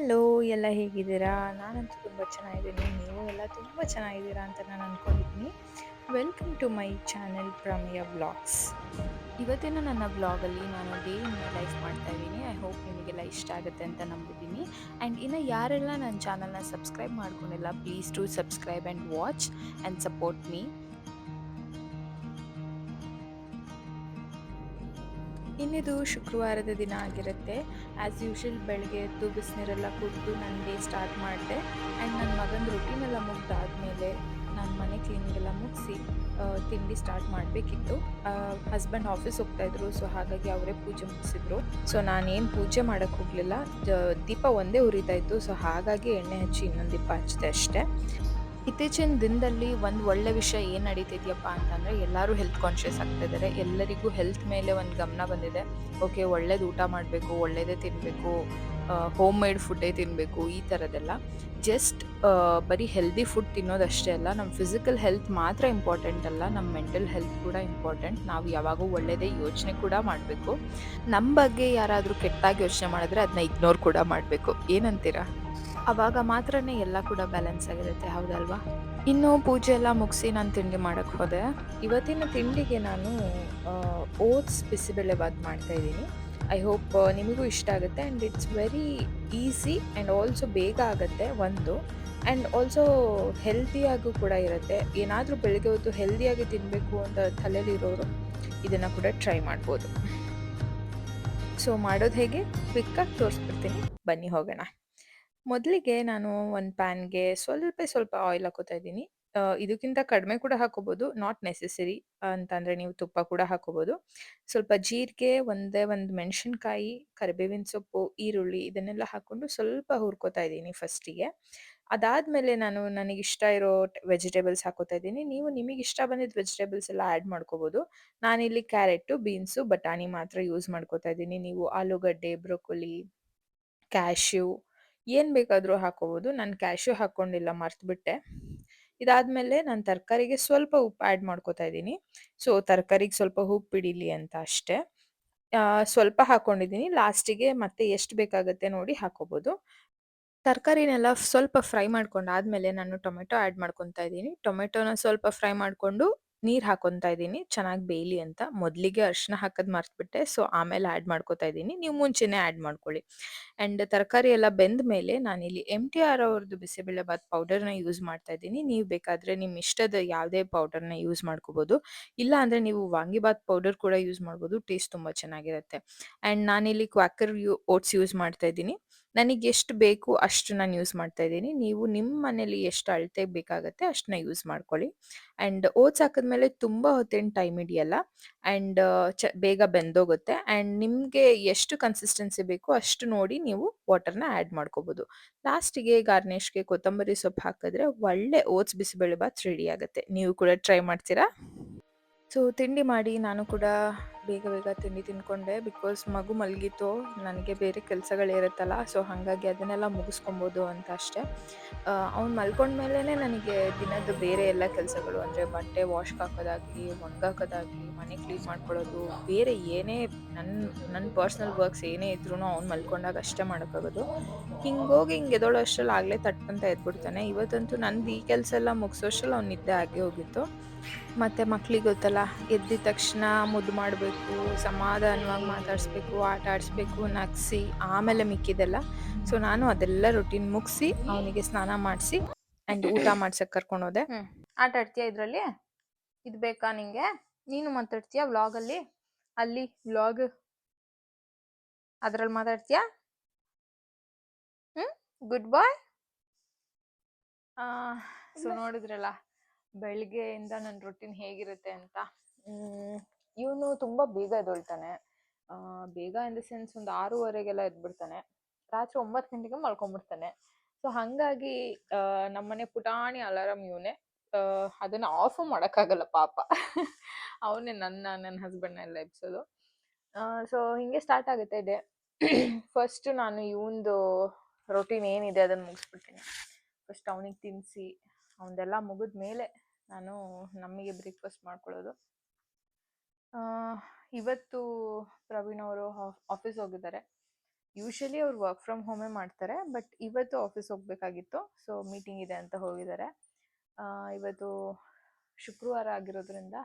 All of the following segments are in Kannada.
ಹಲೋ, ಎಲ್ಲ ಹೇಗಿದ್ದೀರಾ? ನಾನಂತೂ ತುಂಬ ಚೆನ್ನಾಗಿದ್ದೀನಿ. ನೀವು ಎಲ್ಲ ತುಂಬ ಚೆನ್ನಾಗಿದ್ದೀರಾ ಅಂತ ನಾನು ಅಂದ್ಕೊಂಡಿದ್ದೀನಿ. ವೆಲ್ಕಮ್ ಟು ಮೈ ಚಾನೆಲ್ ಪ್ರಮೇಯ ವ್ಲಾಗ್ಸ್. ಇವತ್ತಿನ ನನ್ನ ವ್ಲಾಗಲ್ಲಿ ನಾನು ಡೇ ಇನ್ ಮೈ ಲೈಫ್ ಮಾಡ್ತಾ ಇದ್ದೀನಿ. ಐ ಹೋಪ್ ನಿಮಗೆಲ್ಲ ಇಷ್ಟ ಆಗುತ್ತೆ ಅಂತ ನಂಬಿದ್ದೀನಿ. ಆ್ಯಂಡ್ ಇನ್ನು ಯಾರೆಲ್ಲ ನನ್ನ ಚಾನಲ್ನ ಸಬ್ಸ್ಕ್ರೈಬ್ ಮಾಡ್ಕೊಂಡಿಲ್ಲ, please to subscribe and watch and support me. ಇನ್ನಿದು ಶುಕ್ರವಾರದ ದಿನ ಆಗಿರುತ್ತೆ. ಆ್ಯಸ್ ಯೂಶುವಲ್ ಬೆಳಗ್ಗೆ ಎದ್ದು ಬಿಸಿನೀರೆಲ್ಲ ಕುಡಿದು ನನ್ನ ಡೇ ಸ್ಟಾರ್ಟ್ ಮಾಡಿದೆ. ಆ್ಯಂಡ್ ನನ್ನ ಮಗನ ರೊಟೀನೆಲ್ಲ ಮುಗ್ದಾದ್ಮೇಲೆ ನಾನು ಮನೆ ಕ್ಲೀನಿಂಗೆಲ್ಲ ಮುಗಿಸಿ ತಿಂಡಿ ಸ್ಟಾರ್ಟ್ ಮಾಡಬೇಕಿತ್ತು. ಹಸ್ಬೆಂಡ್ ಆಫೀಸ್ ಹೋಗ್ತಾಯಿದ್ರು, ಸೊ ಹಾಗಾಗಿ ಅವರೇ ಪೂಜೆ ಮುಗಿಸಿದ್ರು. ಸೊ ನಾನೇನು ಪೂಜೆ ಮಾಡೋಕ್ಕೆ ಹೋಗಲಿಲ್ಲ, ದೀಪ ಒಂದೇ ಉರಿತಾ ಇತ್ತು. ಸೊ ಹಾಗಾಗಿ ಎಣ್ಣೆ ಹಚ್ಚಿ ಇನ್ನೊಂದು ದೀಪ ಹಚ್ಚಿದೆ ಅಷ್ಟೇ. ಇತ್ತೀಚಿನ ದಿನದಲ್ಲಿ ಒಂದು ಒಳ್ಳೆ ವಿಷಯ ಏನು ನಡೀತಿದ್ಯಪ್ಪ ಅಂತಂದರೆ, ಎಲ್ಲರೂ ಹೆಲ್ತ್ ಕಾನ್ಷಿಯಸ್ ಆಗ್ತಾ ಇದ್ದಾರೆ. ಎಲ್ಲರಿಗೂ ಹೆಲ್ತ್ ಮೇಲೆ ಒಂದು ಗಮನ ಬಂದಿದೆ. ಓಕೆ, ಒಳ್ಳೇದು ಊಟ ಮಾಡಬೇಕು, ಒಳ್ಳೆಯದೇ ತಿನ್ನಬೇಕು, ಹೋಮ್ ಮೇಡ್ ಫುಡ್ಡೇ ತಿನ್ನಬೇಕು, ಈ ಥರದ್ದೆಲ್ಲ. ಜಸ್ಟ್ ಬರೀ ಹೆಲ್ದಿ ಫುಡ್ ತಿನ್ನೋದಷ್ಟೇ ಅಲ್ಲ, ನಮ್ಮ ಫಿಸಿಕಲ್ ಹೆಲ್ತ್ ಮಾತ್ರ ಇಂಪಾರ್ಟೆಂಟ್ ಅಲ್ಲ, ನಮ್ಮ ಮೆಂಟಲ್ ಹೆಲ್ತ್ ಕೂಡ ಇಂಪಾರ್ಟೆಂಟ್. ನಾವು ಯಾವಾಗೂ ಒಳ್ಳೆಯದೇ ಯೋಚನೆ ಕೂಡ ಮಾಡಬೇಕು. ನಮ್ಮ ಬಗ್ಗೆ ಯಾರಾದರೂ ಕೆಟ್ಟಾಗಿ ಯೋಚನೆ ಮಾಡಿದ್ರೆ ಅದನ್ನ ಇಗ್ನೋರ್ ಕೂಡ ಮಾಡಬೇಕು. ಏನಂತೀರಾ? ಅವಾಗ ಮಾತ್ರನೇ ಎಲ್ಲ ಕೂಡ ಬ್ಯಾಲೆನ್ಸ್ ಆಗಿರುತ್ತೆ, ಹೌದಲ್ವಾ? ಇನ್ನು ಪೂಜೆ ಎಲ್ಲ ಮುಗಿಸಿ ನಾನು ತಿಂಡಿ ಮಾಡಕ್ಕೆ ಹೋದೆ. ಇವತ್ತಿನ ತಿಂಡಿಗೆ ನಾನು ಓಟ್ಸ್ ಬಿಸಿಬೇಳೆಬಾತ್ ಮಾಡ್ತಾ ಇದ್ದೀನಿ. ಐ ಹೋಪ್ ನಿಮಗೂ ಇಷ್ಟ ಆಗುತ್ತೆ. And it's very easy and also ಬೇಗ ಆಗುತ್ತೆ ಒಂದು. ಆ್ಯಂಡ್ ಆಲ್ಸೋ ಹೆಲ್ತಿಯಾಗೂ ಕೂಡ ಇರುತ್ತೆ. ಏನಾದರೂ ಬೆಳಗ್ಗೆ ಹೊತ್ತು ಹೆಲ್ದಿಯಾಗಿ ತಿನ್ನಬೇಕು ಅಂತ ತಲೆಯಲ್ಲಿರೋರು ಇದನ್ನು ಕೂಡ ಟ್ರೈ ಮಾಡ್ಬೋದು. ಸೊ ಮಾಡೋದು ಹೇಗೆ ಕ್ವಿಕ್ಕಾಗಿ ತೋರಿಸ್ಬಿಡ್ತೀನಿ, ಬನ್ನಿ ಹೋಗೋಣ. ಮೊದಲಿಗೆ ನಾನು ಒಂದು ಪ್ಯಾನ್ಗೆ ಸ್ವಲ್ಪ ಆಯಿಲ್ ಹಾಕೋತಾ ಇದ್ದೀನಿ. ಇದಕ್ಕಿಂತ ಕಡಿಮೆ ಕೂಡ ಹಾಕೋಬೋದು, ನಾಟ್ ನೆಸೆಸರಿ. ಅಂತಂದರೆ ನೀವು ತುಪ್ಪ ಕೂಡ ಹಾಕೋಬೋದು. ಸ್ವಲ್ಪ ಜೀರಿಗೆ, ಒಂದೇ ಒಂದು ಮೆಣಸಿನ್ಕಾಯಿ, ಕರಿಬೇವಿನ ಸೊಪ್ಪು, ಈರುಳ್ಳಿ ಇದನ್ನೆಲ್ಲ ಹಾಕ್ಕೊಂಡು ಸ್ವಲ್ಪ ಹುರ್ಕೋತಾ ಇದ್ದೀನಿ ಫಸ್ಟಿಗೆ. ಅದಾದಮೇಲೆ ನಾನು ನನಗಿಷ್ಟ ಇರೋ ವೆಜಿಟೇಬಲ್ಸ್ ಹಾಕೋತಾ ಇದ್ದೀನಿ. ನೀವು ನಿಮಗಿಷ್ಟ ಬಂದಿದ್ದ ವೆಜಿಟೇಬಲ್ಸ್ ಎಲ್ಲ ಆ್ಯಡ್ ಮಾಡ್ಕೋಬೋದು. ನಾನಿಲ್ಲಿ ಕ್ಯಾರೆಟು, ಬೀನ್ಸು, ಬಟಾಣಿ ಮಾತ್ರ ಯೂಸ್ ಮಾಡ್ಕೋತಾ ಇದ್ದೀನಿ. ನೀವು ಆಲೂಗಡ್ಡೆ, ಬ್ರೊಕೊಲಿ, ಕ್ಯಾಶ್ಯೂ ಏನು ಬೇಕಾದರೂ ಹಾಕೋಬೋದು. ನಾನು ಕ್ಯಾಶ್ಯೂ ಹಾಕ್ಕೊಂಡಿಲ್ಲ, ಮರ್ತುಬಿಟ್ಟೆ. ಇದಾದಮೇಲೆ ನಾನು ತರಕಾರಿಗೆ ಸ್ವಲ್ಪ ಉಪ್ಪು ಆ್ಯಡ್ ಮಾಡ್ಕೋತಾ ಇದ್ದೀನಿ. ಸೊ ತರಕಾರಿಗೆ ಸ್ವಲ್ಪ ಉಪ್ಪು ಹಿಡೀಲಿ ಅಂತ ಅಷ್ಟೇ. ಸ್ವಲ್ಪ ಹಾಕ್ಕೊಂಡಿದ್ದೀನಿ. ಲಾಸ್ಟಿಗೆ ಮತ್ತೆ ಎಷ್ಟು ಬೇಕಾಗುತ್ತೆ ನೋಡಿ ಹಾಕೋಬೋದು. ತರಕಾರಿನೆಲ್ಲ ಸ್ವಲ್ಪ ಫ್ರೈ ಮಾಡ್ಕೊಂಡಾದ್ಮೇಲೆ ನಾನು ಟೊಮೆಟೊ ಆ್ಯಡ್ ಮಾಡ್ಕೊತಾ ಇದ್ದೀನಿ. ಟೊಮೆಟೊನ ಸ್ವಲ್ಪ ಫ್ರೈ ಮಾಡಿಕೊಂಡು ನೀರು ಹಾಕ್ಕೊತಾ ಇದ್ದೀನಿ, ಚೆನ್ನಾಗಿ ಬೇಯಲಿ ಅಂತ. ಮೊದಲಿಗೆ ಅರಿಶಿನ ಹಾಕೋದು ಮರ್ತುಬಿಟ್ಟೆ, ಸೊ ಆಮೇಲೆ ಆ್ಯಡ್ ಮಾಡ್ಕೊತಾ ಇದ್ದೀನಿ. ನೀವು ಮುಂಚೆನೇ ಆ್ಯಡ್ ಮಾಡ್ಕೊಳ್ಳಿ. ಆ್ಯಂಡ್ ತರಕಾರಿ ಎಲ್ಲ ಬೆಂದ ಮೇಲೆ ನಾನಿಲ್ಲಿ MTR ಅವ್ರದ್ದು ಬಿಸಿಬೇಳೆಬಾತ್ ಪೌಡರ್ನ ಯೂಸ್ ಮಾಡ್ತಾ ಇದ್ದೀನಿ. ನೀವು ಬೇಕಾದರೆ ನಿಮ್ಮ ಇಷ್ಟದ ಯಾವುದೇ ಪೌಡರ್ನ ಯೂಸ್ ಮಾಡ್ಕೋಬೋದು. ಇಲ್ಲ ಅಂದರೆ ನೀವು ವಾಂಗಿಬಾತ್ ಪೌಡರ್ ಕೂಡ ಯೂಸ್ ಮಾಡ್ಬೋದು, ಟೇಸ್ಟ್ ತುಂಬ ಚೆನ್ನಾಗಿರುತ್ತೆ. ಆ್ಯಂಡ್ ನಾನಿಲ್ಲಿ ಕ್ವಾಕರ್ ಓಟ್ಸ್ ಯೂಸ್ ಮಾಡ್ತಾ ಇದ್ದೀನಿ. ನನಗೆ ಎಷ್ಟು ಬೇಕು ಅಷ್ಟು ನಾನು ಯೂಸ್ ಮಾಡ್ತಾ ಇದ್ದೀನಿ. ನೀವು ನಿಮ್ಮ ಮನೇಲಿ ಎಷ್ಟು ಅಳತೆ ಬೇಕಾಗುತ್ತೆ ಅಷ್ಟನ್ನ ಯೂಸ್ ಮಾಡ್ಕೊಳ್ಳಿ. ಆ್ಯಂಡ್ ಓಟ್ಸ್ ಹಾಕಿದ್ಮೇಲೆ ತುಂಬ ಹೊತ್ತೇನು ಟೈಮ್ ಹಿಡಿಯಲ್ಲ. ಆ್ಯಂಡ್ ಬೇಗ ಬೆಂದೋಗುತ್ತೆ. ಆ್ಯಂಡ್ ನಿಮಗೆ ಎಷ್ಟು ಕನ್ಸಿಸ್ಟೆನ್ಸಿ ಬೇಕು ಅಷ್ಟು ನೋಡಿ ನೀವು ವಾಟರ್ನ ಆ್ಯಡ್ ಮಾಡ್ಕೋಬೋದು. ಲಾಸ್ಟಿಗೆ ಗಾರ್ನಿಷ್ಗೆ ಕೊತ್ತಂಬರಿ ಸೊಪ್ಪು ಹಾಕಿದ್ರೆ ಒಳ್ಳೆ ಓಟ್ಸ್ ಬಿಸಿಬೇಳೆಬಾತ್ ರೆಡಿ ಆಗುತ್ತೆ. ನೀವು ಕೂಡ ಟ್ರೈ ಮಾಡ್ತೀರಾ? ಸೊ ತಿಂಡಿ ಮಾಡಿ ನಾನು ಕೂಡ ಬೇಗ ಬೇಗ ತಿಂಡಿ ತಿಂದ್ಕೊಂಡೆ. ಬಿಕಾಸ್ ಮಗು ಮಲಗಿತ್ತು, ನನಗೆ ಬೇರೆ ಕೆಲಸಗಳಿರುತ್ತಲ್ಲ, ಸೊ ಹಾಗಾಗಿ ಅದನ್ನೆಲ್ಲ ಮುಗಿಸ್ಕೊಬೋದು ಅಂತ ಅಷ್ಟೇ. ಅವ್ನು ಮಲ್ಕೊಂಡ್ಮೇಲೇ ನನಗೆ ದಿನದ್ದು ಬೇರೆ ಎಲ್ಲ ಕೆಲಸಗಳು, ಅಂದರೆ ಬಟ್ಟೆ ವಾಶ್ಗೆ ಹಾಕೋದಾಗಲಿ, ಒಣಗಾಕೋದಾಗಲಿ, ಮನೆ ಕ್ಲೀನ್ ಮಾಡ್ಕೊಳ್ಳೋದು, ಬೇರೆ ಏನೇ ನನ್ನ ನನ್ನ ಪರ್ಸ್ನಲ್ ವರ್ಕ್ಸ್ ಏನೇ ಇದ್ರೂ ಅವ್ನು ಮಲ್ಕೊಂಡಾಗ ಅಷ್ಟೇ ಮಾಡೋಕ್ಕಾಗೋದು. ಹಿಂಗೋಗಿ ಹಿಂಗೆ ಎದ್ದೋಳೋ ಅಷ್ಟ್ರಲ್ಲಿ ಆಗಲೇ ತಟ್ಟಂತ ಎದ್ಬಿಡ್ತಾನೆ. ಇವತ್ತಂತೂ ನಂದು ಈ ಕೆಲಸ ಎಲ್ಲ ಮುಗಿಸೋಷ್ಟ್ರಲ್ಲಿ ಅವ್ನು ನಿದ್ದೆ ಆಗೇ ಹೋಗಿತ್ತು. ಮತ್ತು ಮಕ್ಳಿಗೆ ಗೊತ್ತಲ್ಲ, ಎದ್ದಿದ ತಕ್ಷಣ ಮುದ್ದು ಮಾಡಬೇಕು, ಸಮಾಧಾನವಾಗಿ ಮಾತಾಡಿಸ್ಬೇಕು, ಆಟ ಆಡಿಸ್ಬೇಕು, ನಗಿಸಿ ಆಮೇಲೆ ಮಿಕ್ಕಿದೆಲ್ಲ. ಸೊ ನಾನು ಅದೆಲ್ಲ ರೊಟೀನ್ ಮುಗಿಸಿ ಅವನಿಗೆ ಸ್ನಾನ ಮಾಡಿಸಿ ಆ್ಯಂಡ್ ಊಟ ಮಾಡ್ಸಕ್ಕೆ ಕರ್ಕೊಂಡೋದೆ. ಆಟ ಆಡ್ತೀಯಾ ಇದರಲ್ಲಿ? ಇದು ಬೇಕಾ ನಿಂಗೆ? ನೀನು ಮಾತಾಡ್ತೀಯಾ ವ್ಲಾಗಲ್ಲಿ? ಅಲ್ಲಿ ವ್ಲಾಗ್ ಅದರಲ್ಲಿ ಮಾತಾಡ್ತೀಯಾ? ಗುಡ್ ಬಾಯ್. ಸೊ ನೋಡಿದ್ರಲ್ಲ ಬೆಳಗ್ಗೆಯಿಂದ ನನ್ನ ರೊಟೀನ್ ಹೇಗಿರುತ್ತೆ ಅಂತ. ಇವನು ತುಂಬ ಬೇಗ ಎದ್ದೊಳ್ತಾನೆ. ಬೇಗ ಇನ್ ದ ಸೆನ್ಸ್ ಒಂದು 6:30ಗೆಲ್ಲ ಎದ್ಬಿಡ್ತಾನೆ. ರಾತ್ರಿ 9 ಗಂಟೆಗೆ ಮಲ್ಕೊಂಡ್ಬಿಡ್ತಾನೆ. ಸೊ ಹಾಗಾಗಿ ನಮ್ಮನೆ ಪುಟಾಣಿ ಅಲಾರಾಮ್ ಇವನೇ. ಅದನ್ನು ಆಫು ಮಾಡೋಕ್ಕಾಗಲ್ಲ ಪಾಪ. ಅವನೇ ನನ್ನ ಹಸ್ಬೆಂಡ್ನ ಎಲ್ಲ ಎಬ್ಸೋದು. ಸೊ ಹಿಂಗೆ ಸ್ಟಾರ್ಟ್ ಆಗುತ್ತೆ ಡೇ. ಫಸ್ಟ್ ನಾನು ಇವಂದು ರೊಟೀನ್ ಏನಿದೆ ಅದನ್ನು ಮುಗಿಸ್ಬಿಡ್ತೀನಿ. ಫಸ್ಟ್ ಅವನಿಗೆ ತಿನ್ನಿಸಿ ಅವನದೆಲ್ಲ ಮುಗಿದ ಮೇಲೆ ನಾನು ನಮಗೆ ಬ್ರೇಕ್ಫಾಸ್ಟ್ ಮಾಡ್ಕೊಳ್ಳೋದು. ಇವತ್ತು ಪ್ರವೀಣ್ ಅವರು ಆಫೀಸ್ ಹೋಗಿದ್ದಾರೆ. ಯೂಶಲಿ ಅವ್ರು ವರ್ಕ್ ಫ್ರಮ್ ಹೋಮೇ ಮಾಡ್ತಾರೆ, ಬಟ್ ಇವತ್ತು ಆಫೀಸ್ ಹೋಗ್ಬೇಕಾಗಿತ್ತು, ಸೊ ಮೀಟಿಂಗ್ ಇದೆ ಅಂತ ಹೋಗಿದ್ದಾರೆ. ಇವತ್ತು ಶುಕ್ರವಾರ ಆಗಿರೋದ್ರಿಂದ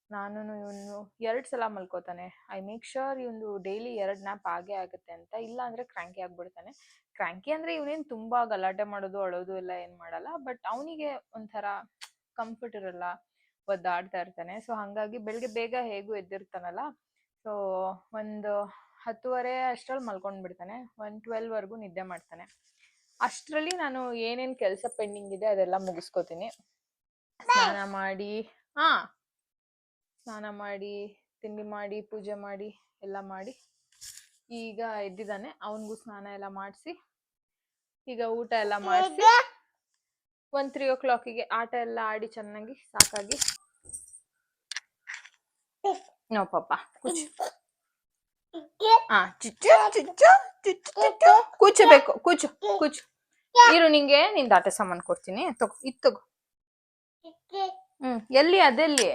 ನಾನು ಇವನು 2 ಸಲ ಮಲ್ಕೋತಾನೆ. ಐ ಮೇಕ್ ಶ್ಯೂರ್ ಇವನು ಡೈಲಿ 2 ನ್ಯಾಪ್ ಆಗೇ ಆಗುತ್ತೆ ಅಂತ, ಇಲ್ಲ ಅಂದರೆ ಕ್ರ್ಯಾಂಕಿ ಆಗಿಬಿಡ್ತಾನೆ. ಕ್ರ್ಯಾಂಕಿ ಅಂದರೆ ಇವನೇನು ತುಂಬ ಗಲಾಟೆ ಮಾಡೋದು ಅಳೋದು ಎಲ್ಲ ಏನು ಮಾಡಲ್ಲ, ಬಟ್ ಅವನಿಗೆ ಒಂಥರ ಕಂಫರ್ಟ್ ಇರಲ್ಲ, ಒದ್ದಾಡ್ತಾ ಇರ್ತಾನೆ. ಸೊ ಹಾಗಾಗಿ ಬೆಳಗ್ಗೆ ಬೇಗ ಹೇಗೂ ಎದ್ದಿರ್ತಾನಲ್ಲ, ಸೊ ಒಂದು 10:30 ಅಷ್ಟರಲ್ಲಿ ಮಲ್ಕೊಂಡು ಬಿಡ್ತಾನೆ. 12ವರೆಗೂ ನಿದ್ದೆ ಮಾಡ್ತಾನೆ. ಅಷ್ಟರಲ್ಲಿ ನಾನು ಏನೇನು ಕೆಲಸ ಪೆಂಡಿಂಗ್ ಇದೆ ಅದೆಲ್ಲ ಮುಗಿಸ್ಕೋತೀನಿ. ಸ್ನಾನ ಮಾಡಿ ತಿಂಡಿ ಮಾಡಿ ಪೂಜೆ ಮಾಡಿ ಎಲ್ಲ ಮಾಡಿ ಈಗ ಎದ್ದಿದ್ದಾನೆ. ಅವನಿಗೂ ಸ್ನಾನ ಎಲ್ಲ ಮಾಡಿಸಿ ಈಗ ಊಟ ಎಲ್ಲ ಮಾಡಿಸಿ 3 o'clock ಆಟ ಎಲ್ಲ ಆಡಿ ಚೆನ್ನಾಗಿ ಸಾಕಾಗಿ ನೋ ಪಾಪ ಕೂಚಬೇಕು, ಕೂಚು ಇರು, ನಿಂಗೆ ನಿಂದ ಆಟ ಸಾಮಾನು ಕೊಡ್ತೀನಿ, ತಗೋ. ಎಲ್ಲಿ ಅದೆಲ್ಲಿ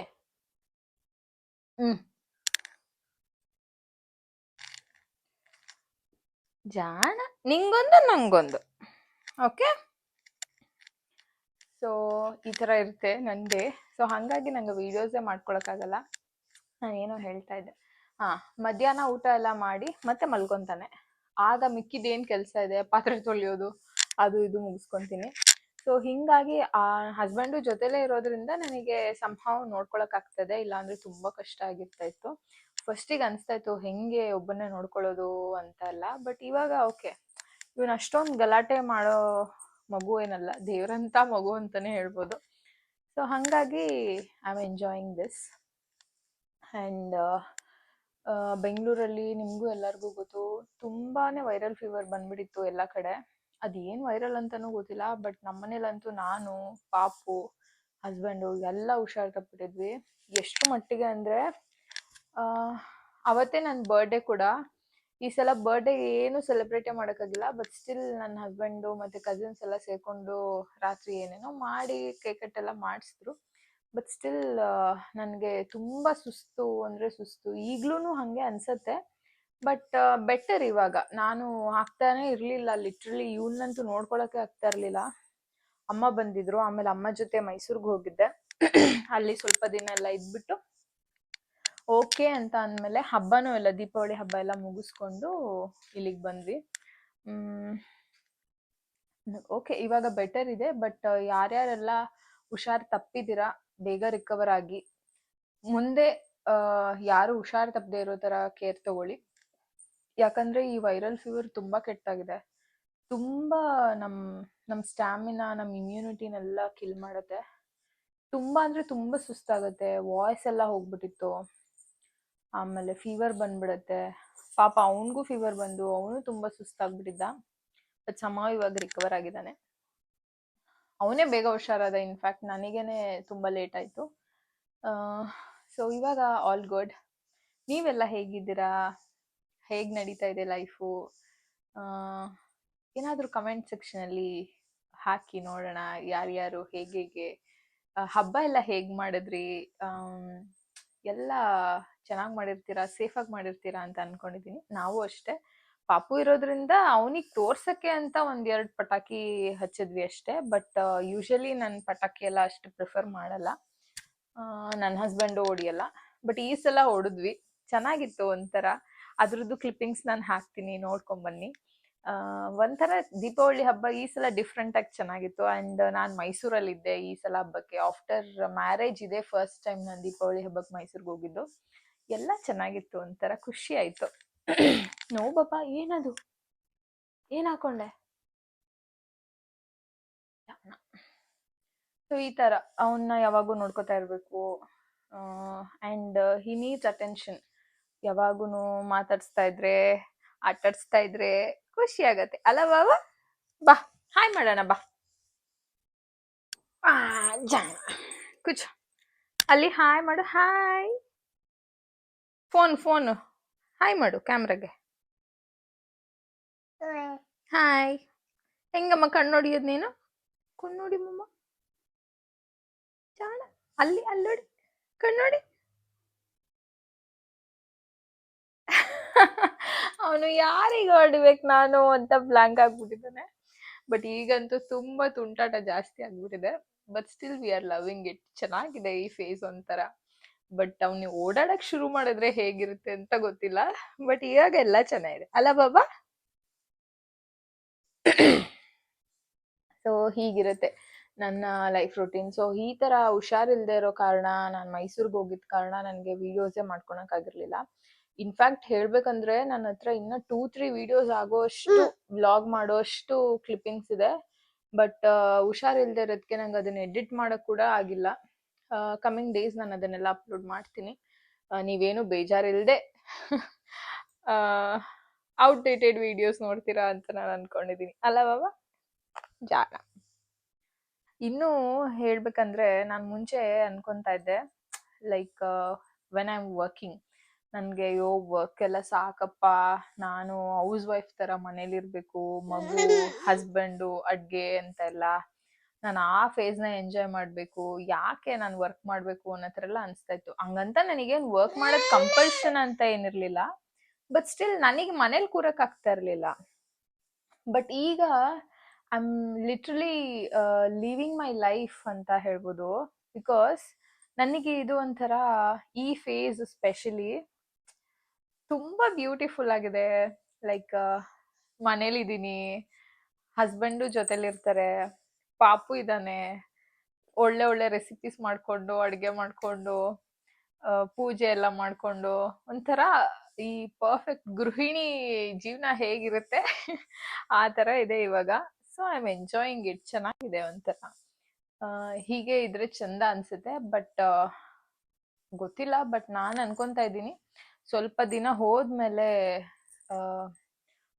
ಜಾಣ, ನಿಂಗೊಂದು ನಂಗೊಂದು. ಓಕೆ, ಸೊ ಈ ಥರ ಇರುತ್ತೆ ನನ್ನ ಡೇ. ಸೊ ಹಾಗಾಗಿ ನಂಗೆ ವೀಡಿಯೋಸೇ ಮಾಡ್ಕೊಳಕ್ಕಾಗಲ್ಲ. ನಾನು ಏನೋ ಹೇಳ್ತಾ ಇದ್ದೆ, ಮಧ್ಯಾಹ್ನ ಊಟ ಎಲ್ಲ ಮಾಡಿ ಮತ್ತೆ ಮಲ್ಕೊತಾನೆ. ಆಗ ಮಿಕ್ಕಿದೇನು ಕೆಲಸ ಇದೆ, ಪಾತ್ರೆ ತೊಳೆಯೋದು ಅದು ಇದು ಮುಗಿಸ್ಕೊತೀನಿ. ಸೊ ಹೀಗಾಗಿ ಹಸ್ಬೆಂಡು ಜೊತೆಲೇ ಇರೋದ್ರಿಂದ ನನಗೆ ಸಂಭಾವ ನೋಡ್ಕೊಳಕ್ಕಾಗ್ತದೆ, ಇಲ್ಲಾಂದರೆ ತುಂಬ ಕಷ್ಟ ಆಗಿರ್ತಾ ಇತ್ತು. ಫಸ್ಟಿಗೆ ಅನಿಸ್ತಾ ಇತ್ತು ಹೆಂಗೆ ಒಬ್ಬನ್ನೇ ನೋಡ್ಕೊಳ್ಳೋದು ಅಂತ ಎಲ್ಲ, ಬಟ್ ಇವಾಗ ಓಕೆ, ಇವನು ಅಷ್ಟೊಂದು ಗಲಾಟೆ ಮಾಡೋ ಮಗು ಏನಲ್ಲ, ದೇವ್ರಂಥ ಮಗು ಅಂತಲೇ ಹೇಳ್ಬೋದು. ಸೊ ಹಾಗಾಗಿ I am enjoying this. And ಬೆಂಗಳೂರಲ್ಲಿ ನಿಮಗೂ ಎಲ್ಲರಿಗೂ ಗೊತ್ತು, ತುಂಬಾ ವೈರಲ್ ಫೀವರ್ ಬಂದ್ಬಿಟ್ಟಿತ್ತು ಎಲ್ಲ ಕಡೆ. ಅದೇನು ವೈರಲ್ ಅಂತಲೂ ಗೊತ್ತಿಲ್ಲ, ಬಟ್ ನಮ್ಮನೇಲಂತೂ ನಾನು, ಪಾಪು, ಹಸ್ಬೆಂಡು ಎಲ್ಲ ಹುಷಾರು ತಪ್ಪಿಟ್ಟಿದ್ವಿ. ಎಷ್ಟು ಮಟ್ಟಿಗೆ ಅಂದರೆ ಅವತ್ತೇ ನನ್ನ ಬರ್ಡೇ ಕೂಡ. ಈ ಸಲ ಬರ್ಡೇ ಏನು ಸೆಲೆಬ್ರೇಟೇ ಮಾಡೋಕ್ಕಾಗಿಲ್ಲ, ಬಟ್ ಸ್ಟಿಲ್ ನನ್ನ ಹಸ್ಬೆಂಡು ಮತ್ತು ಕಸಿನ್ಸ್ ಎಲ್ಲ ಸೇರಿಕೊಂಡು ರಾತ್ರಿ ಏನೇನೋ ಮಾಡಿ ಕೇಕ್ ಕಟ್ಟೆಲ್ಲ ಮಾಡಿಸಿದ್ರು. ಬಟ್ ಸ್ಟಿಲ್ ನನಗೆ ತುಂಬ ಸುಸ್ತು ಅಂದರೆ ಸುಸ್ತು. ಈಗಲೂ ಹಾಗೆ ಅನಿಸತ್ತೆ, ಬಟ್ ಬೆಟರ್ ಇವಾಗ. ನಾನು ಆಗ್ತಾನೆ ಇರಲಿಲ್ಲ, ಲಿಟ್ರಲಿ ಇವನ್ನಂತೂ ನೋಡ್ಕೊಳಕ್ಕೆ ಆಗ್ತಾ ಇರಲಿಲ್ಲ. ಅಮ್ಮ ಬಂದಿದ್ರು, ಆಮೇಲೆ ಅಮ್ಮ ಜೊತೆ ಮೈಸೂರಿಗೆ ಹೋಗಿದ್ದೆ. ಅಲ್ಲಿ ಸ್ವಲ್ಪ ದಿನ ಎಲ್ಲ ಇದ್ಬಿಟ್ಟು ಓಕೆ ಅಂತ ಅಂದಮೇಲೆ ಹಬ್ಬನೂ ಎಲ್ಲ, ದೀಪಾವಳಿ ಹಬ್ಬ ಎಲ್ಲ ಮುಗಿಸ್ಕೊಂಡು ಇಲ್ಲಿಗೆ ಬಂದ್ವಿ. ಓಕೆ, ಇವಾಗ ಬೆಟರ್ ಇದೆ. ಬಟ್ ಯಾರ್ಯಾರೆಲ್ಲ ಹುಷಾರು ತಪ್ಪಿದ್ದೀರಾ ಬೇಗ ರಿಕವರ್ ಆಗಿ, ಮುಂದೆ ಯಾರು ಹುಷಾರು ತಪ್ಪದೆ ಇರೋ ಥರ ಕೇರ್ ತಗೊಳ್ಳಿ. ಯಾಕಂದರೆ ಈ ವೈರಲ್ ಫೀವರ್ ತುಂಬ ಕೆಟ್ಟಾಗಿದೆ. ತುಂಬ ನಮ್ಮ ಸ್ಟ್ಯಾಮಿನಾ, ನಮ್ಮ ಇಮ್ಯುನಿಟಿನೆಲ್ಲ ಕಿಲ್ ಮಾಡುತ್ತೆ. ತುಂಬ ಅಂದರೆ ತುಂಬ ಸುಸ್ತಾಗುತ್ತೆ, ವಾಯ್ಸ್ ಎಲ್ಲ ಹೋಗ್ಬಿಟ್ಟಿತ್ತು. ಆಮೇಲೆ ಫೀವರ್ ಬಂದ್ಬಿಡುತ್ತೆ. ಪಾಪ ಅವನಿಗೂ ಫೀವರ್ ಬಂದು ಅವನು ತುಂಬ ಸುಸ್ತಾಗ್ಬಿಟ್ಟಿದ್ದ. ಬಟ್ ಇವಾಗ ರಿಕವರ್ ಆಗಿದ್ದಾನೆ. ಅವನೇ ಬೇಗ ಹುಷಾರಾದ. ಇನ್ಫ್ಯಾಕ್ಟ್ ನನಗೇನೆ ತುಂಬ ಲೇಟ್ ಆಯಿತು. ಸೊ ಇವಾಗ ಆಲ್ ಗುಡ್. ನೀವೆಲ್ಲ ಹೇಗಿದ್ದೀರಾ? ಹೇಗೆ ನಡೀತಾ ಇದೆ ಲೈಫು? ಏನಾದರೂ ಕಮೆಂಟ್ ಸೆಕ್ಷನಲ್ಲಿ ಹಾಕಿ ನೋಡೋಣ, ಯಾರ್ಯಾರು ಹೇಗೆ ಹಬ್ಬ ಎಲ್ಲ ಹೇಗೆ ಮಾಡಿದ್ರಿ, ಎಲ್ಲ ಚೆನ್ನಾಗಿ ಮಾಡಿರ್ತೀರಾ, ಸೇಫಾಗಿ ಮಾಡಿರ್ತೀರಾ ಅಂತ ಅಂದ್ಕೊಂಡಿದ್ದೀನಿ. ನಾವು ಅಷ್ಟೇ, ಪಾಪು ಇರೋದ್ರಿಂದ ಅವನಿಗೆ ತೋರ್ಸೋಕ್ಕೆ ಅಂತ 1-2 ಪಟಾಕಿ ಹಚ್ಚಿದ್ವಿ ಅಷ್ಟೇ. ಬಟ್ ಯೂಶಲಿ ನನ್ನ ಪಟಾಕಿ ಎಲ್ಲ ಅಷ್ಟು ಪ್ರಿಫರ್ ಮಾಡಲ್ಲ, ನನ್ನ ಹಸ್ಬೆಂಡು ಹೊಡಿಯಲ್ಲ. ಬಟ್ ಈ ಸಲ ಹೊಡೆದ್ವಿ, ಚೆನ್ನಾಗಿತ್ತು ಒಂಥರ. ಅದ್ರದ್ದು ಕ್ಲಿಪ್ಪಿಂಗ್ಸ್ ನಾನು ಹಾಕ್ತೀನಿ, ನೋಡ್ಕೊಂಬನ್ನಿ. ಒಂಥರ ದೀಪಾವಳಿ ಹಬ್ಬ ಈ ಸಲ ಡಿಫ್ರೆಂಟಾಗಿ ಚೆನ್ನಾಗಿತ್ತು. ಆ್ಯಂಡ್ ನಾನು ಮೈಸೂರಲ್ಲಿದ್ದೆ ಈ ಸಲ ಹಬ್ಬಕ್ಕೆ. ಆಫ್ಟರ್ ಮ್ಯಾರೇಜ್ ಇದೆ ಫಸ್ಟ್ ಟೈಮ್ ನಾನು ದೀಪಾವಳಿ ಹಬ್ಬಕ್ಕೆ ಮೈಸೂರಿಗೆ ಹೋಗಿದ್ದು. ಎಲ್ಲ ಚೆನ್ನಾಗಿತ್ತು, ಒಂಥರ ಖುಷಿ ಆಯಿತು. ನೋ ಬಾಬಾ, ಏನದು, ಏನು ಹಾಕೊಂಡೆ? ಸೊ ಈ ಥರ ಅವನ್ನ ಯಾವಾಗೂ ನೋಡ್ಕೋತಾ ಇರಬೇಕು. And he needs attention. ಯಾವಾಗೂ ಮಾತಾಡಿಸ್ತಾ ಇದ್ರೆ, ಆಟಾಡಿಸ್ತಾ ಇದ್ರೆ ಖುಷಿ ಆಗತ್ತೆ ಅಲ್ಲ ಬಾಬಾ? ಬಾ ಹಾಯ್ ಮಾಡೋಣ, ಬಾ. ಜಾಣ ಕುಚ್, ಅಲ್ಲಿ ಹಾಯ್ ಮಾಡು. ಹಾಯ್, ಫೋನು ಹಾಯ್ ಮಾಡು ಕ್ಯಾಮ್ರಾಗೆ. ಹಾಯ್. ಹೆಂಗಮ್ಮ ಕಣ್ಣು ಹೊಡಿಯೋದು ನೀನು? ಕಣ್ಣು ನೋಡಿ ಮಮ್ಮ, ಜಾಣ. ಅಲ್ಲೋಡಿ, ಕಣ್ಣು ನೋಡಿ. ಅವನು ಯಾರಿಗೆ ಹೊಡಿಬೇಕು ನಾನು ಅಂತ ಬ್ಲಾಂಕ್ ಆಗ್ಬಿಟ್ಟಿದ್ದಾನೆ. ಬಟ್ ಈಗಂತೂ ತುಂಬಾ ತುಂಟಾಟ ಜಾಸ್ತಿ ಆಗ್ಬಿಟ್ಟಿದೆ. But still we are loving it. ಚೆನ್ನಾಗಿದೆ ಈ ಫೇಸ್ ಒಂಥರ. ಬಟ್ ಅವ್ನು ಓಡಾಡಕ್ ಶುರು ಮಾಡಿದ್ರೆ ಹೇಗಿರುತ್ತೆ ಅಂತ ಗೊತ್ತಿಲ್ಲ. ಬಟ್ ಇವಾಗ ಎಲ್ಲ ಚೆನ್ನಾಗಿದೆ ಅಲ್ಲ ಬಾಬಾ. ಸೊ ಹೀಗಿರುತ್ತೆ ನನ್ನ ಲೈಫ್ ರೂಟೀನ್. ಸೊ ಈ ತರ ಹುಷಾರಿಲ್ದೇ ಇರೋ ಕಾರಣ, ನಾನು ಮೈಸೂರ್ಗೆ ಹೋಗಿದ್ ಕಾರಣ ನನಗೆ ವಿಡಿಯೋಸೇ ಮಾಡ್ಕೊಳಕ್ ಆಗಿರ್ಲಿಲ್ಲ. ಇನ್ಫ್ಯಾಕ್ಟ್ ಹೇಳ್ಬೇಕಂದ್ರೆ ನನ್ನ ಹತ್ರ ಇನ್ನ 2-3 ವಿಡಿಯೋಸ್ ಆಗೋಷ್ಟು ವ್ಲಾಗ್ ಮಾಡೋಷ್ಟು ಕ್ಲಿಪ್ಪಿಂಗ್ಸ್ ಇದೆ. ಬಟ್ ಹುಷಾರಿಲ್ದೇ ಇರೋದಕ್ಕೆ ನಂಗೆ ಅದನ್ನ ಎಡಿಟ್ ಮಾಡಕ್ ಕೂಡ ಆಗಿಲ್ಲ. ಕಮಿಂಗ್ ಡೇಸ್ ನಾನು ಅದನ್ನೆಲ್ಲ ಅಪ್ಲೋಡ್ ಮಾಡ್ತೀನಿ. ನೀವೇನು ಬೇಜಾರಿಲ್ದೆ ಔಟ್ಡೇಟೆಡ್ ವಿಡಿಯೋಸ್ ನೋಡ್ತೀರಾ ಅಂತ ನಾನು ಅನ್ಕೊಂಡಿದೀನಿ ಅಲ್ಲ ಬಾಬಾ ಜಾಣ. ಇನ್ನು ಹೇಳ್ಬೇಕಂದ್ರೆ ನಾನು ಮುಂಚೆ ಅನ್ಕೊಂತಾ ಇದ್ದೆ like when I am working, ನನ್ಗೆ ವರ್ಕ್ ಎಲ್ಲ ಸಾಕಪ್ಪ, ನಾನು ಹೌಸ್ ವೈಫ್ ತರ ಮನೇಲಿರ್ಬೇಕು, ಮಗು, ಹಸ್ಬೆಂಡು, ಅಡ್ಗೆ ಅಂತೆಲ್ಲ ನಾನು ಆ ಫೇಸ್ ನ ಎಂಜಾಯ್ ಮಾಡ್ಬೇಕು, ಯಾಕೆ ನಾನು ವರ್ಕ್ ಮಾಡ್ಬೇಕು ಅನ್ನೋ ತರ ಎಲ್ಲ ಅನ್ಸ್ತಾ ಇತ್ತು. ಹಂಗಂತ ನನಗೇನ್ ವರ್ಕ್ ಮಾಡೋದ್ ಕಂಪಲ್ಷನ್ ಅಂತ ಏನಿರ್ಲಿಲ್ಲ. ಬಟ್ ಸ್ಟಿಲ್ ನನಗೆ ಮನೇಲಿ ಕೂರಕ್ ಆಗ್ತಾ ಇರ್ಲಿಲ್ಲ. ಬಟ್ ಈಗ I am literally living my life ಅಂತ ಹೇಳ್ಬೋದು. ಬಿಕಾಸ್ ನನಗೆ ಇದು ಒಂಥರ ಈ ಫೇಸ್ ಸ್ಪೆಷಲಿ ತುಂಬಾ ಬ್ಯೂಟಿಫುಲ್ ಆಗಿದೆ. ಲೈಕ್ ಮನೇಲಿದ್ದೀನಿ, ಹಸ್ಬೆಂಡು ಜೊತೆಲಿರ್ತಾರೆ, ಪಾಪು ಇದ್ದಾನೆ, ಒಳ್ಳೆ ಒಳ್ಳೆ ರೆಸಿಪೀಸ್ ಮಾಡ್ಕೊಂಡು, ಅಡ್ಗೆ ಮಾಡ್ಕೊಂಡು, ಪೂಜೆ ಎಲ್ಲ ಮಾಡ್ಕೊಂಡು, ಒಂಥರ ಈ ಪರ್ಫೆಕ್ಟ್ ಗೃಹಿಣಿ ಜೀವನ ಹೇಗಿರುತ್ತೆ ಆ ತರ ಇದೆ ಇವಾಗ. So I am enjoying it. ಚೆನ್ನಾಗಿದೆ ಒಂಥರ. ಹೀಗೆ ಇದ್ರೆ ಚಂದ ಅನ್ಸುತ್ತೆ. ಬಟ್ ಗೊತ್ತಿಲ್ಲ. ಬಟ್ ನಾನ್ ಅನ್ಕೊಂತಾ ಇದ್ದೀನಿ ಸ್ವಲ್ಪ ದಿನ ಹೋದ್ಮೇಲೆ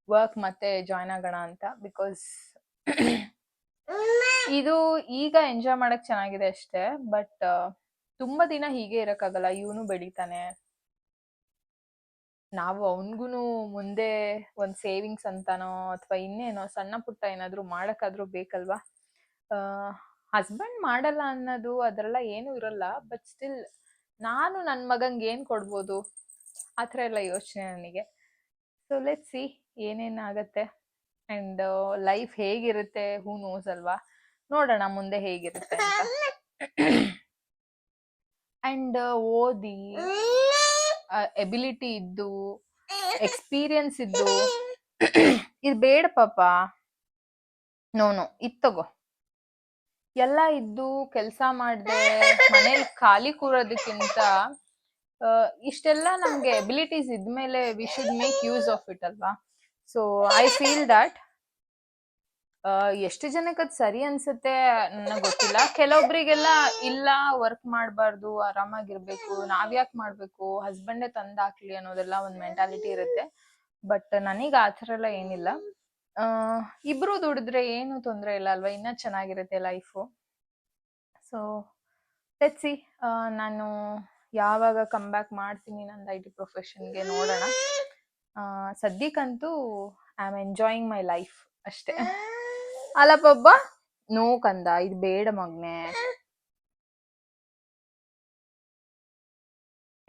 ವರ್ಕ್ ಮತ್ತೆ ಜಾಯ್ನ್ ಆಗೋಣ ಅಂತ. ಬಿಕಾಸ್ ಇದು ಈಗ ಎಂಜಾಯ್ ಮಾಡಕ್ ಚೆನ್ನಾಗಿದೆ ಅಷ್ಟೇ. ಬಟ್ ತುಂಬಾ ದಿನ ಹೀಗೆ ಇರಕ್ಕಾಗಲ್ಲ. ಇವನು ಬೆಳಿತಾನೆ, ನಾವು ಅವನ್ಗುನು ಮುಂದೆ ಒಂದ್ ಸೇವಿಂಗ್ಸ್ ಅಂತಾನೋ ಅಥವಾ ಇನ್ನೇನೋ ಸಣ್ಣ ಪುಟ್ಟ ಏನಾದ್ರು ಮಾಡಕ್ಕಾದ್ರೂ ಬೇಕಲ್ವಾ. ಹಸ್ಬೆಂಡ್ ಮಾಡಲ್ಲ ಅನ್ನೋದು ಅದ್ರೆಲ್ಲ ಏನು ಇರಲ್ಲ. ಬಟ್ ಸ್ಟಿಲ್ ನಾನು ನನ್ ಮಗಂಗೆ ಏನ್ ಕೊಡ್ಬೋದು ಆತರ ಎಲ್ಲ ಯೋಚನೆ ನನಗೆ. ಸೊ ಲೆಟ್ಸ್ ಸಿ ಏನೇನಾಗತ್ತೆ ಅಂಡ್ ಲೈಫ್ ಹೇಗಿರುತ್ತೆ, ಹೂ ನೋಸ್ ಅಲ್ವಾ. ನೋಡೋಣ ಮುಂದೆ ಹೇಗಿರುತ್ತೆ ಅಂತ. ಅಂಡ್ ಓದಿ, ಎಬಿಲಿಟಿ ಇದ್ದು, ಎಕ್ಸ್ಪೀರಿಯನ್ಸ್ ಇದ್ದು, ಇದು ಬೇಡ ಪಾಪ, ನೋನು ಇದ್ ತಗೋ, ಎಲ್ಲ ಇದ್ದು ಕೆಲ್ಸ ಮಾಡ್ದೆ ಮನೇಲಿ ಖಾಲಿ ಕೂರೋದಕ್ಕಿಂತ ಇಷ್ಟೆಲ್ಲ ನಮ್ಗೆ ಎಬಿಲಿಟೀಸ್ ಇದ್ಮೇಲೆ we should make use of it ಅಲ್ವಾ. ಸೊ ಐ ಫೀಲ್ ದಟ್ ಎಷ್ಟು ಜನಕ್ಕೆ ಅದು ಸರಿ ಅನ್ಸುತ್ತೆ ನನಗೆ ಗೊತ್ತಿಲ್ಲ. ಕೆಲವೊಬ್ರಿಗೆಲ್ಲ ಇಲ್ಲ ವರ್ಕ್ ಮಾಡಬಾರ್ದು, ಆರಾಮಾಗಿರ್ಬೇಕು, ನಾವ್ಯಾಕೆ ಮಾಡ್ಬೇಕು, ಹಸ್ಬೆಂಡೇ ತಂದಾಕ್ಲಿ ಅನ್ನೋದೆಲ್ಲ ಒಂದು ಮೆಂಟಾಲಿಟಿ ಇರುತ್ತೆ. ಬಟ್ ನನಗೆ ಆ ಥರ ಎಲ್ಲ ಏನಿಲ್ಲ. ಇಬ್ರು ದುಡಿದ್ರೆ ಏನು ತೊಂದರೆ ಇಲ್ಲ ಅಲ್ವಾ, ಇನ್ನ ಚೆನ್ನಾಗಿರುತ್ತೆ ಲೈಫು. ಸೊ ಲೆಟ್ಸ್ ಸಿ ನಾನು ಯಾವಾಗ ಕಮ್ ಬ್ಯಾಕ್ ಮಾಡ್ತೀನಿ ನಂದು IT ಪ್ರೊಫೆಷನ್ಗೆ ನೋಡೋಣ. ಸದ್ಯಕ್ಕಂತೂ I am enjoying my life ಅಷ್ಟೇ ಅಲ್ಲ ಪಬ್ಬ. ನೋ ಕಂದ, ಇದು ಬೇಡ ಮಗ್ನೆ.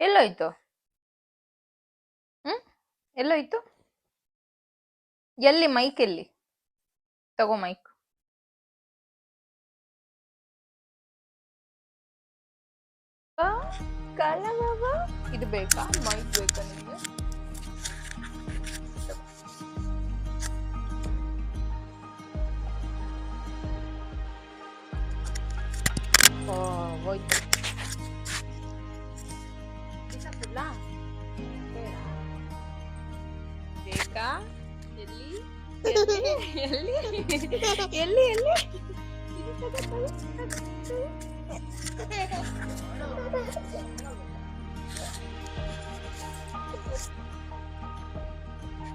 ಎಲ್ಲೋಯ್ತು? ಎಲ್ಲೋಯ್ತು? ಎಲ್ಲಿ ಮೈಕ್? ಎಲ್ಲಿ ತಗೋ ಮೈಕ್. ಕಳ್ಳ ಬಾಬಾ, ಇದು ಬೇಕಾ? ಮೈಕ್ ಬೇಕಾ ನಿಮಗೆ? ಹೋಯ್ತು. ಬೇಕಾ? ಎಲ್ಲಿ ಎಲ್ಲಿ ಎಲ್ಲಿ ಎಲ್ಲಿ ಎಲ್ಲಿ?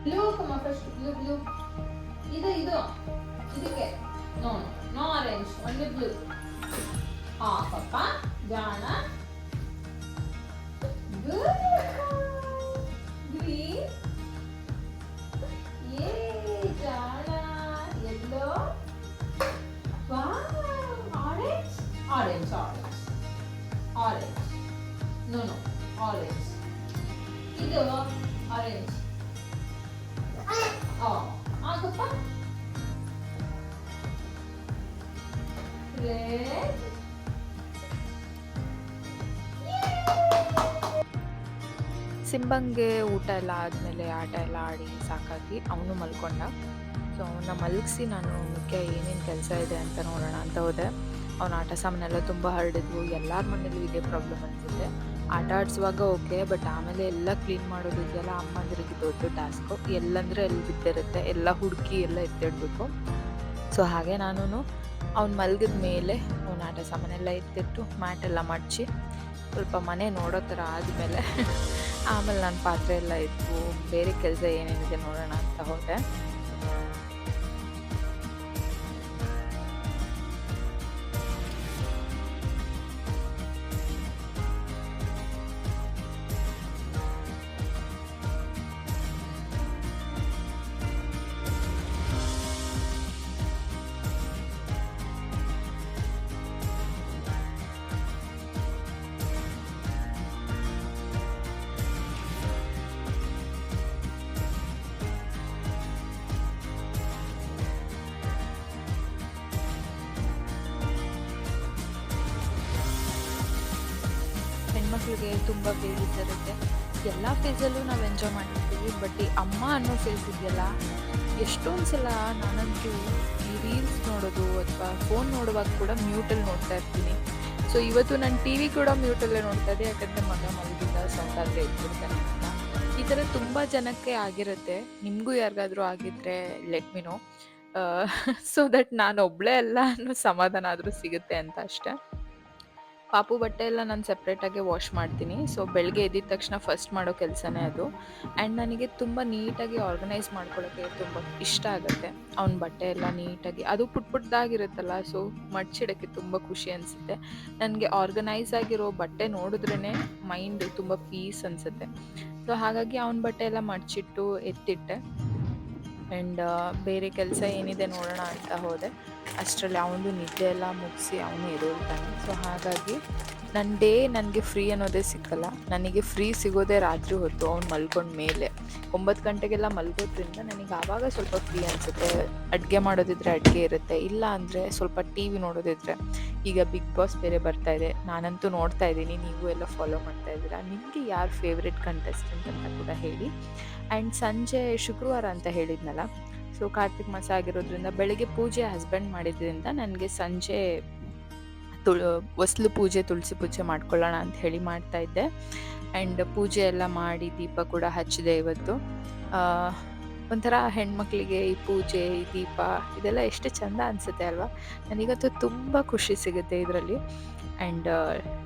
ಬ್ಲೂ ಕಮ್ಮ ಫಸ್ಟ್, ಬ್ಲೂ ಬ್ಲೂ. ಇದು ಇದಕ್ಕೆ no no orange, only blue. ಹಾ ಪಪ್ಪ ಜಾಣ. ಗ್ರೀನ್. ಏ ಜಾಣ. Yellow. Orange orange orange orange. No no orange. ಇದು ಆರೆಂಜ್. ಆಗಪ್ಪ ಸಿಂಬಂಗೆ ಊಟ ಎಲ್ಲ ಆದಮೇಲೆ ಆಟ ಎಲ್ಲ ಆಡಿ ಸಾಕಾಗಿ ಅವನು ಮಲ್ಕೊಂಡ. ಸೊ ಅವನ್ನ ಮಲಗಿಸಿ ನಾನು ಮುಖ್ಯ ಏನೇನು ಕೆಲಸ ಇದೆ ಅಂತ ನೋಡೋಣ ಅಂತ ಹೋದೆ. ಅವನ ಆಟ ಸಾಮಾನೆಲ್ಲ ತುಂಬ ಹರಡಿದ್ವು. ಎಲ್ಲರ ಮನೇಲೂ ಇದೇ ಪ್ರಾಬ್ಲಮ್ ಅನಿಸುತ್ತೆ. ಆಟ ಆಡಿಸುವಾಗ ಓಕೆ, ಬಟ್ ಆಮೇಲೆ ಎಲ್ಲ ಕ್ಲೀನ್ ಮಾಡೋದಿದೆಯಲ್ಲ ಅಮ್ಮಂದ್ರಿಗೆ ದೊಡ್ಡ ಟಾಸ್ಕು. ಎಲ್ಲಂದರೆ ಎಲ್ಲಿ ಬಿದ್ದಿರುತ್ತೆ ಎಲ್ಲ ಹುಡುಕಿ ಎಲ್ಲ ಎತ್ತಿಡಬೇಕು. ಸೊ ಹಾಗೆ ನಾನು ಅವ್ನು ಮಲಗಿದ ಮೇಲೆ ಅವನ ಆಟ ಸಾಮಾನೆಲ್ಲ ಎತ್ತಿಟ್ಟು ಮ್ಯಾಟೆಲ್ಲ ಮಡಚಿ ಸ್ವಲ್ಪ ಮನೆ ನೋಡೋ ಥರ ಆದಮೇಲೆ ಆಮೇಲೆ ನಾನು ಪಾತ್ರೆ ಎಲ್ಲ ಇತ್ತು, ಬೇರೆ ಕೆಲಸ ಏನೇನಿದೆ ನೋಡೋಣ ಅಂತ ಹೋದೆ. ಹೆಣ್ಮಕ್ಳಿಗೆ ತುಂಬ ಫೇಸಸ್ ಇರುತ್ತೆ. ಎಲ್ಲ ಫೇಸಲ್ಲೂ ನಾವು ಎಂಜಾಯ್ ಮಾಡಿರ್ತೀವಿ, ಬಟ್ ಈ ಅಮ್ಮ ಅನ್ನೋ ಫೇಸ್ ಇದೆಯಲ್ಲ, ಎಷ್ಟೊಂದು ಸಲ ನಾನಂತೂ ಈ ರೀಲ್ಸ್ ನೋಡೋದು ಅಥವಾ ಫೋನ್ ನೋಡುವಾಗ ಕೂಡ ಮ್ಯೂಟಲ್ಲಿ ನೋಡ್ತಾ ಇರ್ತೀನಿ. ಸೊ ಇವತ್ತು ನಾನು ಟಿ ವಿ ಕೂಡ ಮ್ಯೂಟಲ್ಲೇ ನೋಡ್ತಾ ಇದ್ದೆ, ಯಾಕಂದರೆ ಮಗ ಮಲಗಿದ್ದ ಸೌಂಡ್ ಆದರೆ ಇಟ್ಬಿಡ್ತಾನೆ ಅಂತ. ಈ ಥರ ತುಂಬ ಜನಕ್ಕೆ ಆಗಿರುತ್ತೆ. ನಿಮಗೂ ಯಾರಿಗಾದ್ರೂ ಆಗಿದ್ದರೆ let me no, so that ನಾನು ಒಬ್ಬಳೇ ಅಲ್ಲ ಅನ್ನೋ ಸಮಾಧಾನ ಆದರೂ ಸಿಗುತ್ತೆ ಅಂತ ಅಷ್ಟೆ. ಪಾಪು ಬಟ್ಟೆ ಎಲ್ಲ ನಾನು ಸಪ್ರೇಟಾಗೆ ವಾಶ್ ಮಾಡ್ತೀನಿ. ಸೊ ಬೆಳಗ್ಗೆ ಎದ್ದಿದ ತಕ್ಷಣ ಫಸ್ಟ್ ಮಾಡೋ ಕೆಲಸನೇ ಅದು. ಆ್ಯಂಡ್ ನನಗೆ ತುಂಬ ನೀಟಾಗಿ ಆರ್ಗನೈಸ್ ಮಾಡ್ಕೊಳ್ಳೋಕ್ಕೆ ತುಂಬ ಇಷ್ಟ ಆಗುತ್ತೆ. ಅವ್ನ ಬಟ್ಟೆ ಎಲ್ಲ ನೀಟಾಗಿ, ಅದು ಪುಟ್ಟದಾಗಿರುತ್ತಲ್ಲ, ಸೊ ಮಡ್ಚಿಡೋಕ್ಕೆ ತುಂಬ ಖುಷಿ ಅನಿಸುತ್ತೆ. ನನಗೆ ಆರ್ಗನೈಸ್ ಆಗಿರೋ ಬಟ್ಟೆ ನೋಡಿದ್ರೇ ಮೈಂಡ್ ತುಂಬ ಪೀಸ್ ಅನಿಸುತ್ತೆ. ಸೊ ಹಾಗಾಗಿ ಅವನ ಬಟ್ಟೆ ಎಲ್ಲ ಮಡ್ಚಿಟ್ಟು ಎತ್ತಿಟ್ಟೆ. ಆ್ಯಂಡ್ ಬೇರೆ ಕೆಲಸ ಏನಿದೆ ನೋಡೋಣ ಅಂತ ಹೋದೆ. ಅಷ್ಟರಲ್ಲಿ ಅವನದು ನಿದ್ದೆ ಎಲ್ಲ ಮುಗಿಸಿ ಅವನು ಎದ್ದೇಳ್ತಾನೆ. ಸೊ ಹಾಗಾಗಿ ನನಗೆ ಫ್ರೀ ಅನ್ನೋದೇ ಸಿಕ್ಕಲ್ಲ. ನನಗೆ ಫ್ರೀ ಸಿಗೋದೇ ರಾತ್ರಿ ಹೊತ್ತು ಅವ್ನು ಮಲ್ಕೊಂಡ ಮೇಲೆ. 9 ಗಂಟೆಗೆಲ್ಲ ಮಲ್ಗೋದ್ರಿಂದ ನನಗೆ ಆವಾಗ ಸ್ವಲ್ಪ ಫ್ರೀ ಅನಿಸುತ್ತೆ. ಅಡುಗೆ ಮಾಡೋದಿದ್ರೆ ಅಡುಗೆ ಇರುತ್ತೆ, ಇಲ್ಲ ಅಂದರೆ ಸ್ವಲ್ಪ ಟಿ ವಿ ನೋಡೋದಿದ್ರೆ. ಈಗ ಬಿಗ್ ಬಾಸ್ ಬೇರೆ ಬರ್ತಾ ಇದೆ, ನಾನಂತೂ ನೋಡ್ತಾ ಇದ್ದೀನಿ, ನೀವು ಎಲ್ಲ ಫಾಲೋ ಮಾಡ್ತಾ ಇದ್ದೀರಾ. ನಿಮಗೆ ಯಾರು ಫೇವ್ರೆಟ್ ಕಂಟೆಸ್ಟೆಂಟ್ ಅಂತ ಕೂಡ ಹೇಳಿ. ಆ್ಯಂಡ್ ಸಂಜೆ ಶುಕ್ರವಾರ ಅಂತ ಹೇಳಿದ್ನಲ್ಲ, ಸೊ ಕಾರ್ತಿಕ್ ಮಾಸ ಆಗಿರೋದ್ರಿಂದ ಬೆಳಗ್ಗೆ ಪೂಜೆ ಹಸ್ಬೆಂಡ್ ಮಾಡಿದ್ರಿಂದ ನನಗೆ ಸಂಜೆ ಹೊಸ್ಲು ಪೂಜೆ, ತುಳಸಿ ಪೂಜೆ ಮಾಡ್ಕೊಳ್ಳೋಣ ಅಂತ ಹೇಳಿ ಮಾಡ್ತಾಯಿದ್ದೆ. ಆ್ಯಂಡ್ ಪೂಜೆ ಎಲ್ಲ ಮಾಡಿ ದೀಪ ಕೂಡ ಹಚ್ಚಿದೆ ಇವತ್ತು. ಒಂಥರ ಹೆಣ್ಮಕ್ಳಿಗೆ ಈ ಪೂಜೆ, ಈ ದೀಪ ಇದೆಲ್ಲ ಎಷ್ಟು ಚೆಂದ ಅನಿಸುತ್ತೆ ಅಲ್ವಾ. ನನಗಂತೂ ತುಂಬ ಖುಷಿ ಸಿಗುತ್ತೆ ಇದರಲ್ಲಿ. ಆ್ಯಂಡ್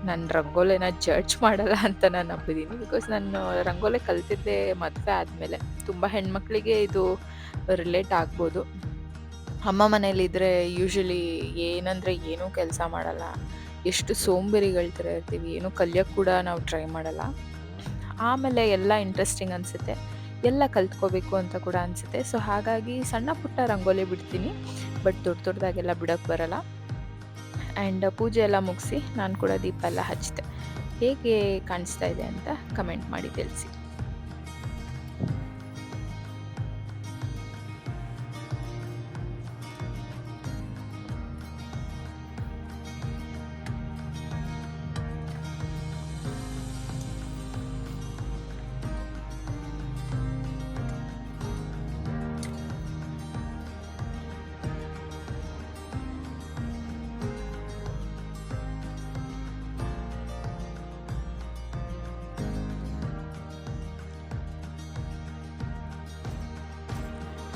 ನಾನು ರಂಗೋಲಿನ ಜಡ್ಜ್ ಮಾಡಲ್ಲ ಅಂತ ನಾನು ನಂಬಿದ್ದೀನಿ. ಬಿಕಾಸ್ ನಾನು ರಂಗೋಲಿ ಕಲ್ತಿದ್ದೆ ಮದುವೆ ಆದಮೇಲೆ. ತುಂಬ ಹೆಣ್ಮಕ್ಳಿಗೆ ಇದು ರಿಲೇಟ್ ಆಗ್ಬೋದು. ಅಮ್ಮ ಮನೇಲಿದ್ದರೆ ಯೂಶ್ವಲಿ ಏನಂದರೆ ಏನೂ ಕೆಲಸ ಮಾಡಲ್ಲ, ಎಷ್ಟು ಸೋಂಬೇರಿಗಳ ಥರ ಇರ್ತೀವಿ, ಏನೂ ಕಲಿಯೋಕ್ಕೆ ಕೂಡ ನಾವು ಟ್ರೈ ಮಾಡಲ್ಲ. ಆಮೇಲೆ ಎಲ್ಲ ಇಂಟ್ರೆಸ್ಟಿಂಗ್ ಅನಿಸುತ್ತೆ, ಎಲ್ಲ ಕಲ್ತ್ಕೋಬೇಕು ಅಂತ ಕೂಡ ಅನಿಸುತ್ತೆ. ಸೊ ಹಾಗಾಗಿ ಸಣ್ಣ ಪುಟ್ಟ ರಂಗೋಲಿ ಬಿಡ್ತೀನಿ, ಬಟ್ ದೊಡ್ಡದಾಗೆಲ್ಲ ಬಿಡೋಕ್ಕೆ ಬರಲ್ಲ. ಆ್ಯಂಡ್ ಪೂಜೆ ಎಲ್ಲ ಮುಗಿಸಿ ನಾನು ಕೂಡ ದೀಪ ಎಲ್ಲ ಹಚ್ಚಿದೆ. ಹೇಗೆ ಕಾಣಿಸ್ತಾ ಇದೆ ಅಂತ ಕಮೆಂಟ್ ಮಾಡಿ ತಿಳಿಸಿ.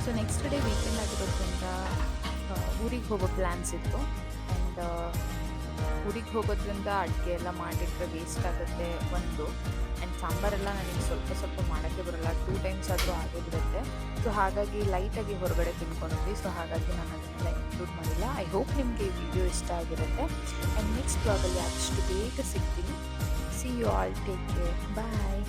ಸೊ ನೆಕ್ಸ್ಟ್ ಡೇ ವೀಕೆಂಡ್ ಆಗಿರೋದ್ರಿಂದ ಊರಿಗೆ ಹೋಗೋ ಪ್ಲ್ಯಾನ್ಸ್ ಇತ್ತು. ಆ್ಯಂಡ್ ಊರಿಗೆ ಹೋಗೋದ್ರಿಂದ ಅಡುಗೆ ಎಲ್ಲ ಮಾಡಿಟ್ರೆ ವೇಸ್ಟ್ ಆಗುತ್ತೆ ಒಂದು. ಆ್ಯಂಡ್ ಸಾಂಬಾರೆಲ್ಲ ನನಗೆ ಸ್ವಲ್ಪ ಮಾಡೋಕ್ಕೆ ಬರೋಲ್ಲ, 2 ಟೈಮ್ಸ್ ಆದರೂ ಆಗಿಬಿಡುತ್ತೆ. ಸೊ ಹಾಗಾಗಿ ಲೈಟಾಗಿ ಹೊರಗಡೆ ತಿನ್ಕೊಂಡಿದ್ವಿ. ಸೊ ಹಾಗಾಗಿ ನಾನು ಅದನ್ನೆಲ್ಲ ಇನ್ಕ್ಲೂಡ್ ಮಾಡಿಲ್ಲ. ಐ ಹೋಪ್ ನಿಮಗೆ ಈ ವಿಡಿಯೋ ಇಷ್ಟ ಆಗಿರುತ್ತೆ. ಆ್ಯಂಡ್ ನೆಕ್ಸ್ಟ್ ಬ್ಲಾಗಲ್ಲಿ ಆದಷ್ಟು ಬೇಗ ಸಿಗ್ತೀನಿ. See you all, take care, bye.